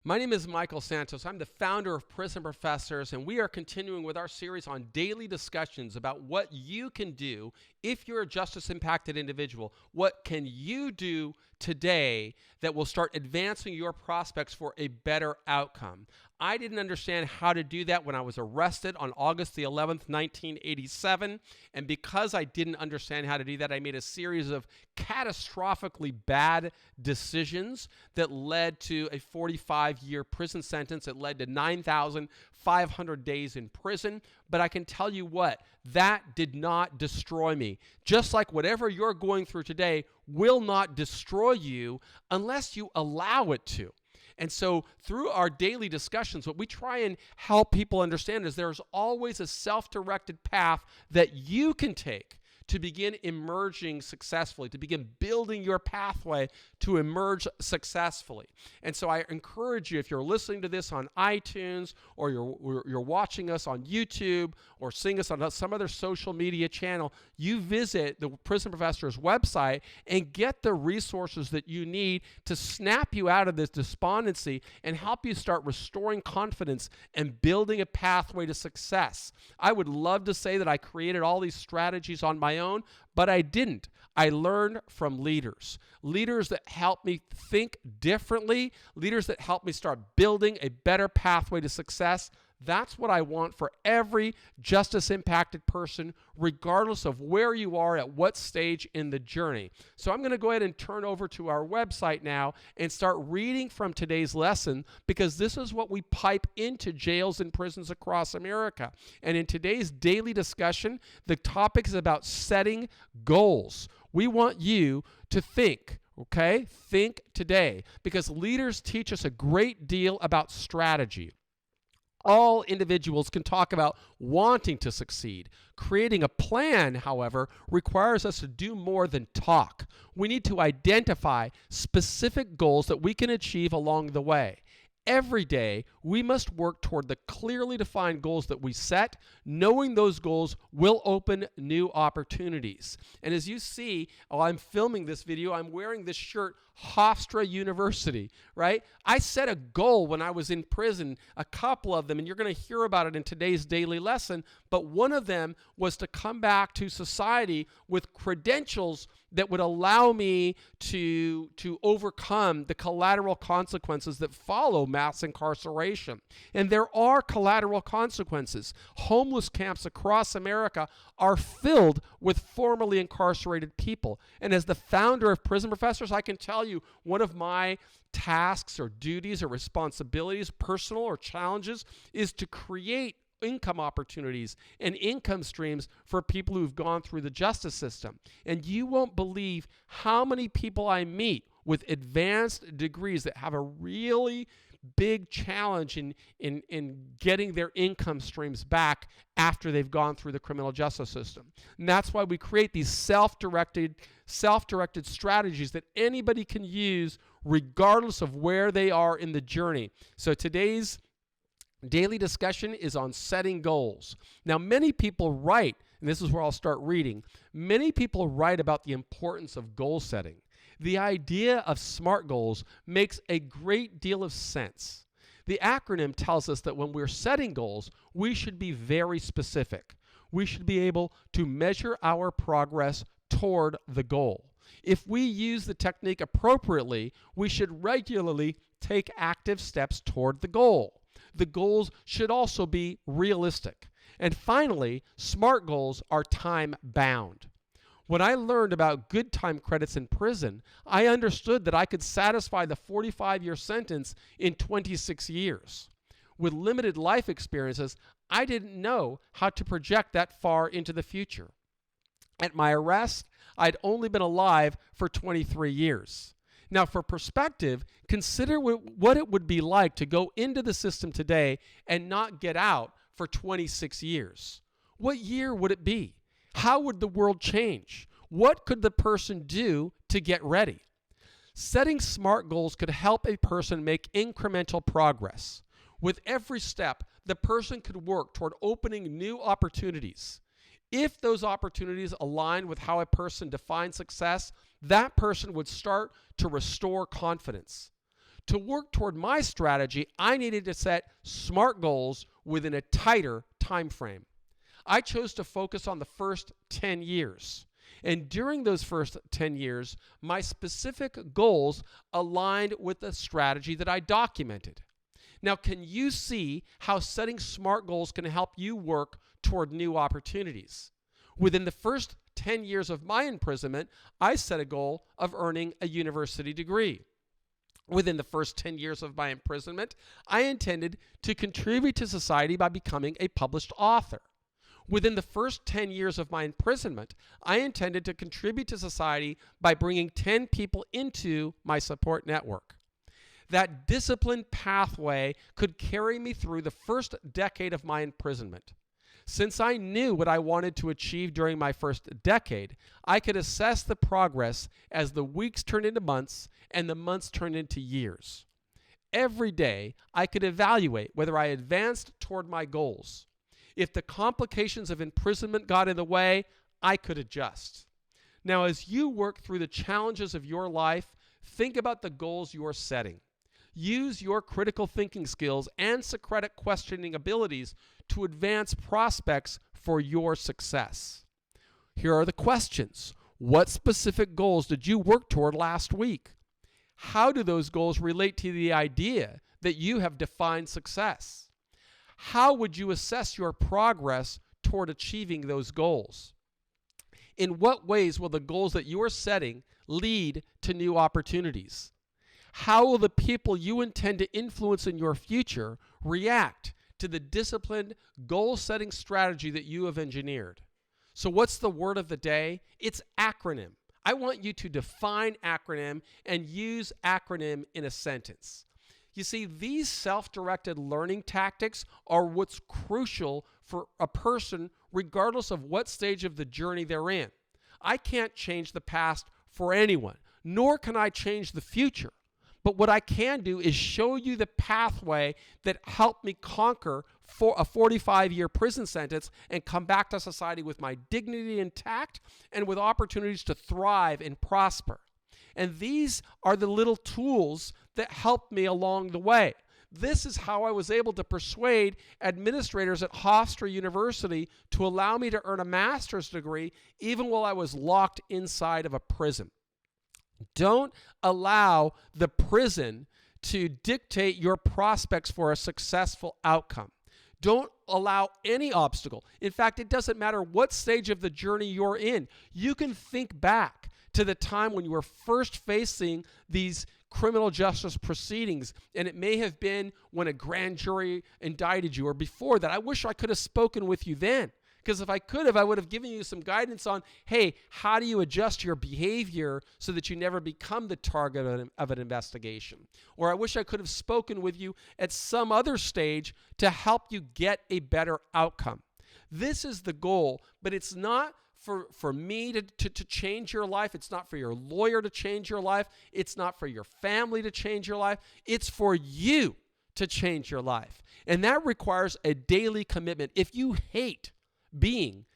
My name is Michael Santos. I'm the founder of Prison Professors, and we are continuing with our series on daily discussions about what you can do if you're a justice impacted individual. What can you do today that will start advancing your prospects for a better outcome? I didn't understand how to do that when I was arrested on August the 11th, 1987. And because I didn't understand how to do that, I made a series of catastrophically bad decisions that led to a 45-year prison sentence. It led to 9,500 days in prison. But I can tell you what, that did not destroy me. Just like whatever you're going through today will not destroy you unless you allow it to. And so through our daily discussions, what we try and help people understand is there's always a self-directed path that you can take to begin emerging successfully, to begin building your pathway to emerge successfully. And so I encourage you, if you're listening to this on iTunes or you're watching us on YouTube or seeing us on some other social media channel, you visit the Prison Professor's website and get the resources that you need to snap you out of this despondency and help you start restoring confidence and building a pathway to success. I would love to say that I created all these strategies on my own, but I didn't. I learned from leaders that helped me think differently, leaders that helped me start building a better pathway to success. That's what I want for every justice impacted person, regardless of where you are at what stage in the journey. So I'm going to go ahead and turn over to our website now and start reading from today's lesson, because this is what we pipe into jails and prisons across America. And in today's daily discussion, the topic is about setting goals. We want you to think. Okay? Think today, because leaders teach us a great deal about strategy. All individuals can talk about wanting to succeed. Creating a plan, however, requires us to do more than talk. We need to identify specific goals that we can achieve along the way. Every day, we must work toward the clearly defined goals that we set, knowing those goals will open new opportunities. And as you see, while I'm filming this video, I'm wearing this shirt, Hofstra University, right? I set a goal when I was in prison, a couple of them, and you're going to hear about it in today's daily lesson, but one of them was to come back to society with credentials that would allow me to overcome the collateral consequences that follow mass incarceration. And there are collateral consequences. Homeless camps across America are filled with formerly incarcerated people. And as the founder of Prison Professors, I can tell you one of my tasks or duties or responsibilities, personal or challenges, is to create income opportunities and income streams for people who've gone through the justice system. And you won't believe how many people I meet with advanced degrees that have a really big challenge in getting their income streams back after they've gone through the criminal justice system. And that's why we create these self-directed strategies that anybody can use regardless of where they are in the journey. So today's daily discussion is on setting goals. Now, many people write, and this is where I'll start reading, many people write about the importance of goal setting. The idea of SMART goals makes a great deal of sense. The acronym tells us that when we're setting goals, we should be very specific. We should be able to measure our progress toward the goal. If we use the technique appropriately, we should regularly take active steps toward the goal. The goals should also be realistic. And finally, SMART goals are time-bound. When I learned about good time credits in prison, I understood that I could satisfy the 45-year sentence in 26 years. With limited life experiences, I didn't know how to project that far into the future. At my arrest, I'd only been alive for 23 years. Now, for perspective, consider what it would be like to go into the system today and not get out for 26 years. What year would it be? How would the world change? What could the person do to get ready? Setting SMART goals could help a person make incremental progress. With every step, the person could work toward opening new opportunities. If those opportunities align with how a person defines success, that person would start to restore confidence. To work toward my strategy, I needed to set SMART goals within a tighter time frame. I chose to focus on the first 10 years. And during those first 10 years, my specific goals aligned with the strategy that I documented. Now, can you see how setting SMART goals can help you work toward new opportunities? Within the first 10 years of my imprisonment, I set a goal of earning a university degree. Within the first 10 years of my imprisonment, I intended to contribute to society by becoming a published author. Within the first 10 years of my imprisonment, I intended to contribute to society by bringing 10 people into my support network. That disciplined pathway could carry me through the first decade of my imprisonment. Since I knew what I wanted to achieve during my first decade, I could assess the progress as the weeks turned into months and the months turned into years. Every day, I could evaluate whether I advanced toward my goals. If the complications of imprisonment got in the way, I could adjust. Now, as you work through the challenges of your life, think about the goals you're setting. Use your critical thinking skills and Socratic questioning abilities to advance prospects for your success. Here are the questions. What specific goals did you work toward last week? How do those goals relate to the idea that you have defined success? How would you assess your progress toward achieving those goals? In what ways will the goals that you are setting lead to new opportunities? How will the people you intend to influence in your future react to the disciplined, goal-setting strategy that you have engineered? So what's the word of the day? It's acronym. I want you to define acronym and use acronym in a sentence. You see, these self-directed learning tactics are what's crucial for a person regardless of what stage of the journey they're in. I can't change the past for anyone, nor can I change the future. But what I can do is show you the pathway that helped me conquer for a 45-year prison sentence and come back to society with my dignity intact and with opportunities to thrive and prosper. And these are the little tools that helped me along the way. This is how I was able to persuade administrators at Hofstra University to allow me to earn a master's degree even while I was locked inside of a prison. Don't allow the prison to dictate your prospects for a successful outcome. Don't allow any obstacle. In fact, it doesn't matter what stage of the journey you're in. You can think back to the time when you were first facing these criminal justice proceedings, and it may have been when a grand jury indicted you or before that. I wish I could have spoken with you then, because if I could have, I would have given you some guidance on, hey, how do you adjust your behavior so that you never become the target of an investigation? Or I wish I could have spoken with you at some other stage to help you get a better outcome. This is the goal, but it's not for me to change your life. It's not for your lawyer to change your life. It's not for your family to change your life. It's for you to change your life. And that requires a daily commitment. If you hate being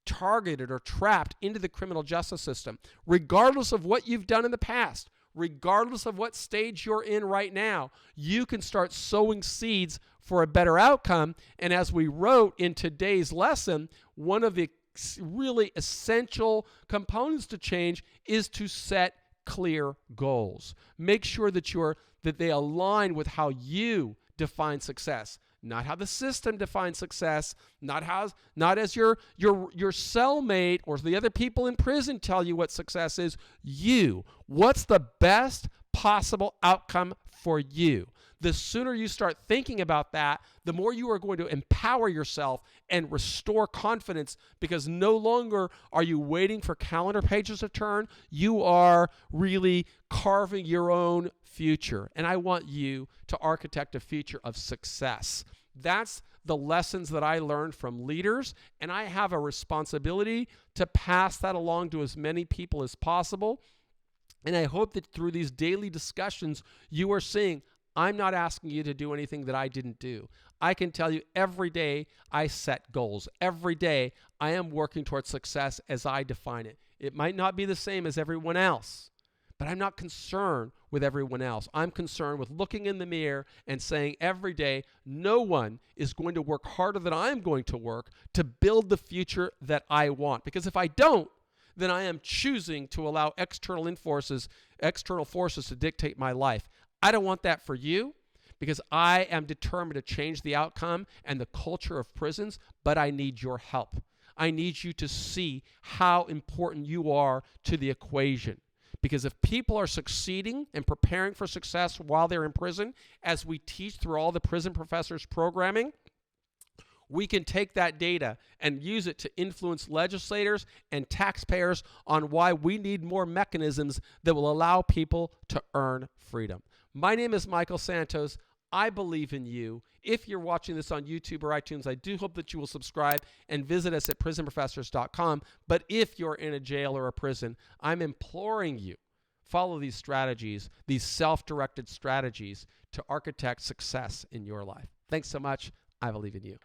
targeted or trapped into the criminal justice system, regardless of what you've done in the past, regardless of what stage you're in right now, you can start sowing seeds for a better outcome. And as we wrote in today's lesson, one of the really essential components to change is to set clear goals. Make sure that they align with how you define success, not how the system defines success, not as your cellmate or the other people in prison tell you what success is. You, what's the best possible outcome for you? The sooner you start thinking about that, the more you are going to empower yourself and restore confidence, because no longer are you waiting for calendar pages to turn. You are really carving your own future. And I want you to architect a future of success. That's the lessons that I learned from leaders, and I have a responsibility to pass that along to as many people as possible. And I hope that through these daily discussions, you are seeing I'm not asking you to do anything that I didn't do. I can tell you every day I set goals. Every day I am working towards success as I define it. It might not be the same as everyone else, But I'm not concerned with everyone else. I'm concerned with looking in the mirror and saying every day, no one is going to work harder than I'm going to work to build the future that I want. Because if I don't, then I am choosing to allow external forces to dictate my life. I don't want that for you, because I am determined to change the outcome and the culture of prisons, but I need your help. I need you to see how important you are to the equation. Because if people are succeeding and preparing for success while they're in prison, as we teach through all the prison professors programming, we can take that data and use it to influence legislators and taxpayers on why we need more mechanisms that will allow people to earn freedom. My name is Michael Santos. I believe in you. If you're watching this on YouTube or iTunes, I do hope that you will subscribe and visit us at prisonprofessors.com. But if you're in a jail or a prison, I'm imploring you, follow these strategies, these self-directed strategies to architect success in your life. Thanks so much. I believe in you.